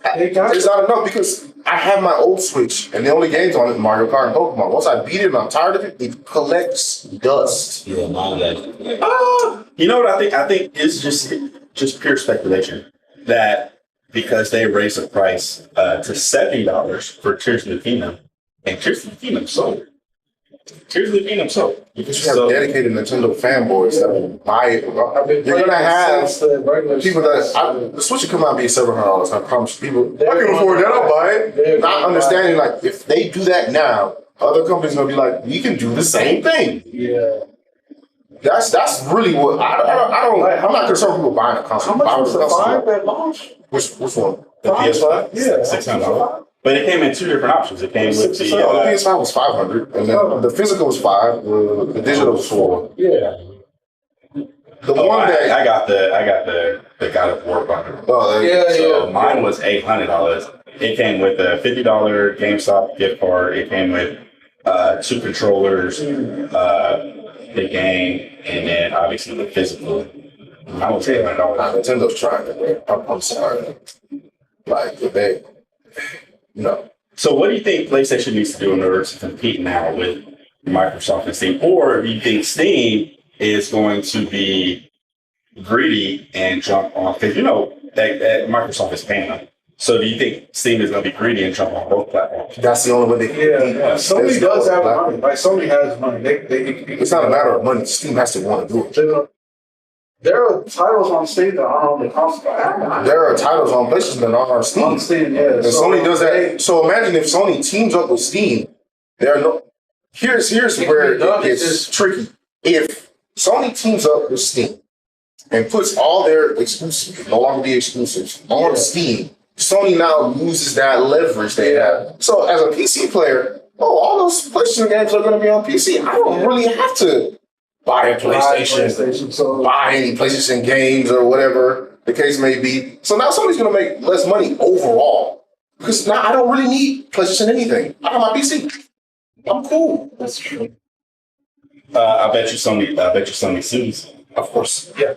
It's not enough because I have my old Switch and the only games on it Mario Kart and Pokemon. Once I beat it and I'm tired of it, it collects dust. Yeah, mine you know what I think? I think it's just pure speculation that because they raised the price to $70 for Tears of the Kingdom, and Tears of the Kingdom sold. Tears of the Kingdom sold. You have dedicated Nintendo fanboys that will buy it. You're gonna have people that the Switch will come out and be $700. I promise you. People, I can afford that. I'll buy it. Not understanding like if they do that now, other companies gonna be like, we can do the same thing. Yeah. That's really what I don't. I'm not concerned with people buying a console. How much was the $5 at launch? Which one? The PS5? Yeah, $600. But it came in two different options. It came with the PS5 was $500, and then the physical was $5. The digital was $4. Yeah. The one that I got the God of War bundle. So mine was $800. It came with a $50 GameStop gift card. It came with 2 controllers, the game, and then obviously the physical. I would say $800. Nintendo's trying to. I'm sorry. Like they. No. So what do you think PlayStation needs to do in order to compete now with Microsoft and Steam? Or do you think Steam is going to be greedy and jump on? Because you know that Microsoft is paying them. So do you think Steam is going to be greedy and jump on both platforms? That's the only way they can. Yeah. Sony does have money. Like Sony has money. It's not a matter of money. Steam has to want to do it. There are titles on Steam that aren't on the console. There are titles on PlayStation that aren't on Steam. On Steam, yeah. And Sony does that. So imagine if Sony teams up with Steam. There are no. Here's where it gets tricky. If Sony teams up with Steam and puts all their exclusives, no longer be exclusives, on Steam, Sony now loses that leverage they have. So as a PC player, all those PlayStation games are going to be on PC. I don't really have to buy a PlayStation, buy any PlayStation games or whatever the case may be. So now Sony's going to make less money overall because now I don't really need PlayStation anything. I have my PC. I'm cool. That's true. I bet you Sony sues. Of course. Yeah.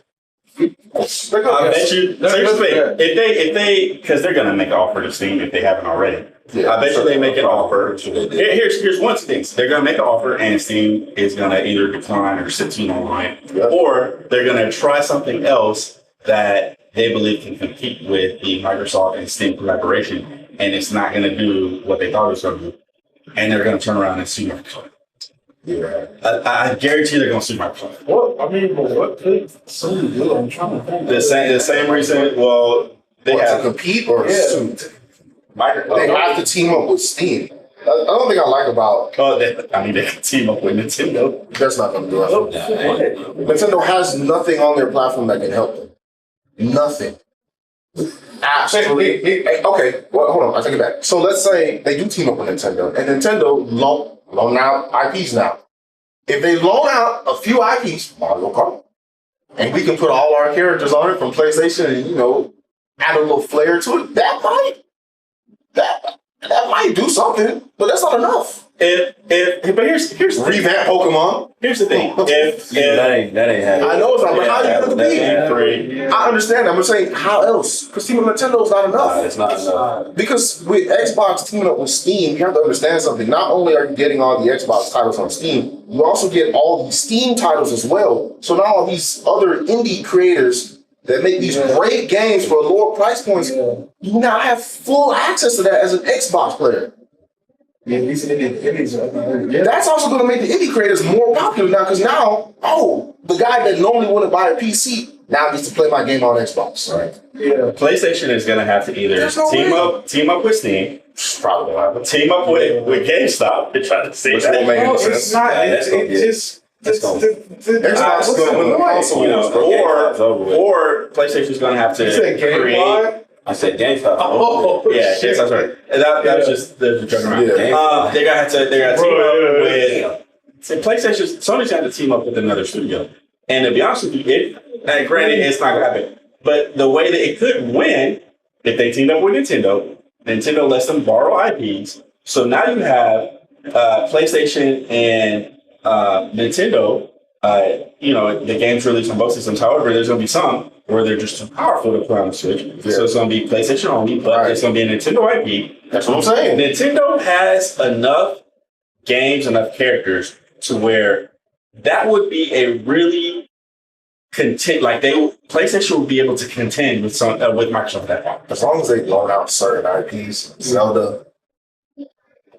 I bet you. Seriously, if they, because they're going to make an offer to Steam if they haven't already. Yeah, I bet you they make an offer. Here's one thing. They're going to make an offer and Steam is going to either decline or sit too online. Yep. Or they're going to try something else that they believe can compete with the Microsoft and Steam collaboration. And it's not going to do what they thought it was going to do. And they're going to turn around and sue Microsoft. Yeah. I guarantee they're going to sue Microsoft. Well, I mean, what could Sony do? I'm trying to think. The same reason, well, they have to compete or sue? They have to team up with Steam. The other thing I like about... they can team up with Nintendo. That's not going to do it. Nintendo has nothing on their platform that can help them. Nothing. Absolutely. Okay, well, hold on. I take it back. So let's say they do team up with Nintendo, and Nintendo loan out IPs now. If they loan out a few IPs, Mario Kart, and we can put all our characters on it from PlayStation, and add a little flair to it, that might do something, but that's not enough. But here's the thing. Revamp Pokemon. Here's the thing. that ain't happening. I know it's not, but how you gonna compete? I understand. I'm just saying, how else? Because teaming with Nintendo is not enough. It's not enough. Because with Xbox teaming up with Steam, you have to understand something. Not only are you getting all the Xbox titles on Steam, you also get all the Steam titles as well. So now all these other indie creators that make these great games for lower price points, you now have full access to that as an Xbox player. Yeah, these indies are. That's also going to make the indie creators more popular now, because now, the guy that normally wouldn't buy a PC now gets to play my game on Xbox. Right? Yeah. PlayStation is going to have to either team up with Steam, Probably not. team up with GameStop to try to save Which that. won't make any No, sense. it's not. Xbox What's going to win the console. Or PlayStation's going to have to You said create. I said GameStop. Yeah, shit. that's right. And that was just the joke around. Yeah. They gotta team up with. So Sony's had to team up with another studio. And to be honest with you, granted, it's not gonna happen. But the way that it could win, if they teamed up with Nintendo, Nintendo lets them borrow IPs. So now you have PlayStation and Nintendo. The games released on both systems. However, there's gonna be some where they're just too powerful to play on the Switch. Yeah. So it's going to be PlayStation only, but it's going to be a Nintendo IP. That's what I'm saying. Nintendo has enough games, enough characters to where that would be a really PlayStation would be able to contend with Microsoft at that point. As long as they loan out certain IPs, Zelda,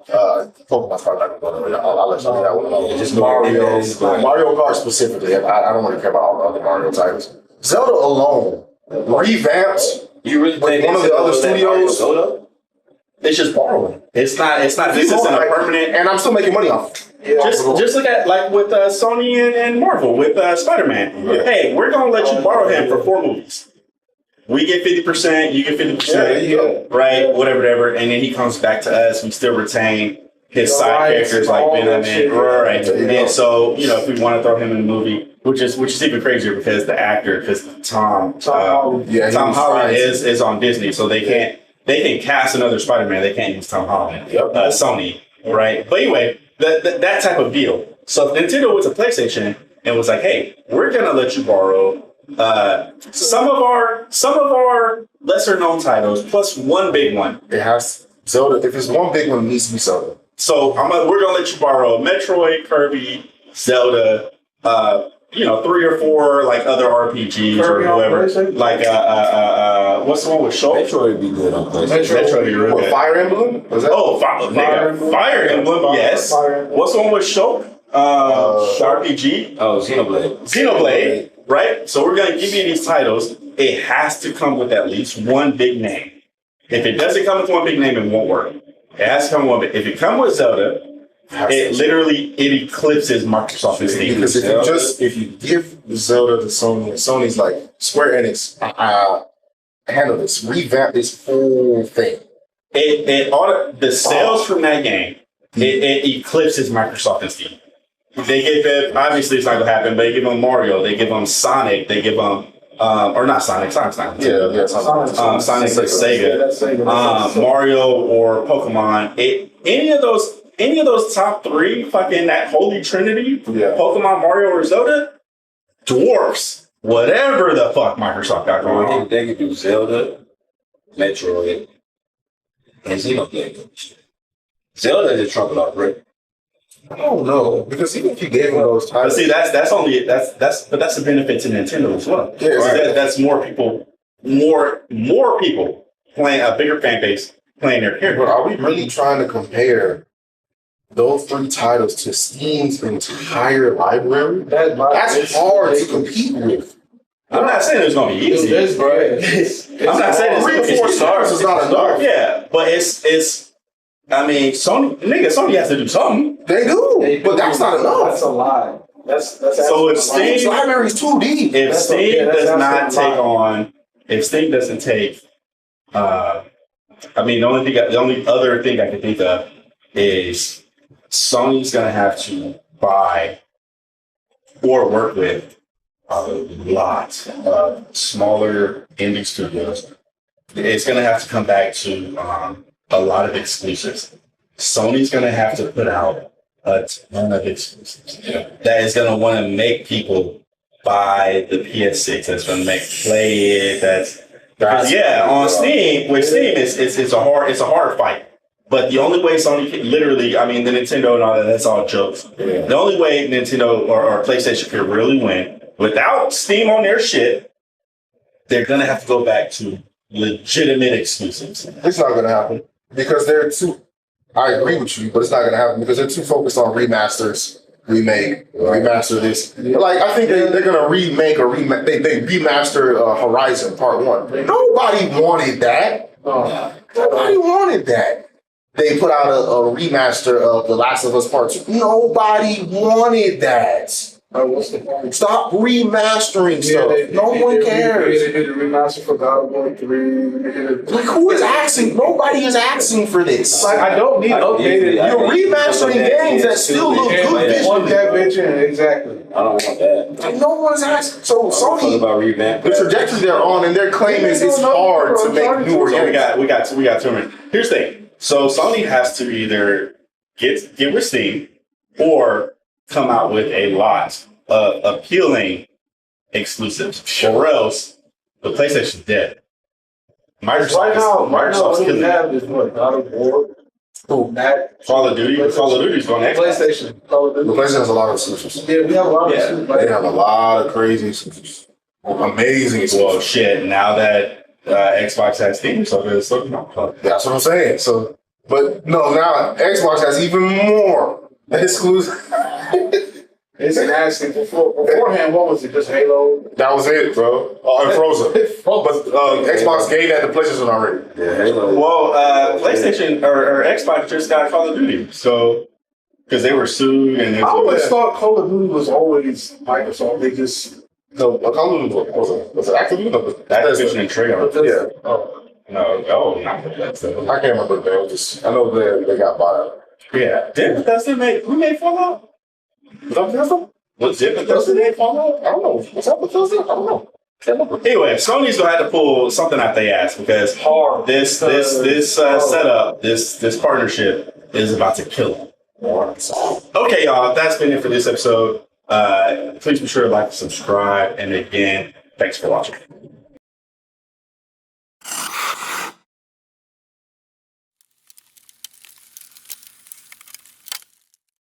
Pokemon's probably not going to I'll let you do that one alone. Just Mario Kart specifically. I don't really care about all the other Mario titles. Zelda alone, revamped with one of the other studios. It's just borrowing. It's not. This isn't a permanent. And I'm still making money off it. Yeah. Just look at like with Sony and Marvel with Spider-Man. Yeah. Hey, we're gonna let you borrow him for 4 movies. We get 50%, you get 50%, right? Whatever, and then he comes back to us. We still retain his side characters like Venom and right. And so if we want to throw him in the movie, which is even crazier because the actor, because Tom Holland is on Disney, so they can cast another Spider-Man. They can't use Tom Holland. Sony, right? But anyway, that type of deal. So if Nintendo went to PlayStation and was like, hey, we're gonna let you borrow some of our lesser known titles plus one big one. It has Zelda. If it's one big one, it needs to be Zelda. So we're gonna let you borrow Metroid, Kirby, Zelda, 3 or 4 like other RPGs or whoever. Like what's the one with Shulk? Metroid would be good on PlayStation. Metroid would be really good. Fire Emblem? Fire Emblem, yes. What's the one with Shulk? RPG. Oh, Xenoblade, right? So we're gonna give you these titles. It has to come with at least one big name. If it doesn't come with one big name, it won't work. It has to come with one. If it comes with Zelda, it eclipses Microsoft and Steam. Because if you give Zelda to Sony, Sony's like Square Enix, handle this, revamp this whole thing. The sales from that game, it eclipses Microsoft and Steam. They give them, obviously it's not gonna happen, but they give them Mario, they give them Sonic, they give them or not Sonic. Sonic's not. Sonic's like Sega. Mario or Pokemon. Any of those top 3, fucking that holy trinity, Pokemon, Mario, or Zelda, dwarfs whatever the fuck Microsoft got going on. They could do Zelda, Metroid, and Xenoblade. Zelda is a trumpet already. I don't know, because even if you gave them those titles, but see, that's a benefit to Nintendo as well. Yeah, right. That's more people playing, a bigger fan base playing their character. But are we really trying to compare those 3 titles to Steam's entire library? That's hard to compete with. I'm not saying it's going to be easy. I'm not saying 3 or 4 stars is not enough. Yeah, but it's. I mean, Sony has to do something. They do, but that's not enough. That's a lie. That's so if Steam's library is too deep. If Steam does not take on, if Steam doesn't take I mean, the only other thing I can think of is Sony's going to have to buy or work with a lot of smaller indie studios. It's going to have to come back to a lot of exclusives. Sony's going to have to put out a ton of exclusives. Yeah. That is going to want to make people buy the PS6. That's going to make play it. On Steam. With Steam, it's a hard fight. But the only way Sony can literally, I mean, the Nintendo and all that, that's all jokes. Yeah. The only way Nintendo or PlayStation could really win without Steam on their shit, they're going to have to go back to legitimate exclusives. It's not going to happen because they're too, I agree with you, but it's not going to happen because they're too focused on remasters, remaster this. Like, I think they're going to remake they remaster Horizon Part 1. Nobody wanted that. Nobody wanted that. They put out a remaster of The Last of Us Part 2. Nobody wanted that. Stop remastering stuff. No one cares. They did a remaster for God of War 3. Like, who is asking? Nobody is asking for this. Like, I don't need updated. You're remastering games that still look good visually. That bitch in, exactly. I don't want that. Like, no one's asking. So Sony, about revamp. the trajectory they're on, and their claim is it's hard to make newer games. We got 2 minutes. Here's the thing. So Sony has to either get with Steam or come out with a lot of appealing exclusives, or else the PlayStation's dead. Microsoft's killing it. Is what, God of War? Call of Duty's on Xbox. PlayStation. Call of Duty. The PlayStation has a lot of exclusives. Yeah, we have a lot of exclusives. They have a lot of crazy exclusives. Amazing exclusives. Well, shit, now that Xbox has Steam, so that's what I'm saying. So, but no, now Xbox has even more exclusive. It's nasty. Beforehand, what was it? Just Halo? That was it, bro. And Frozen. But Xbox gave that to PlayStation already. Yeah, Halo. Well, PlayStation or Xbox just got Call of Duty, so because they were sued and I always thought Call of Duty was always Microsoft. They just Call of Duty was it Activision? Activision and Treyarch. Yeah. No, not Bethesda. I can't remember. I know they got bought. Yeah, did Bethesda who made Fallout? Was it Bethesda made Fallout? I don't know. Was that Bethesda? I don't know. Anyway, Sony's gonna have to pull something out their ass because this setup, this partnership is about to kill them. Okay, y'all, that's been it for this episode. Please be sure to like and subscribe, and again, thanks for watching.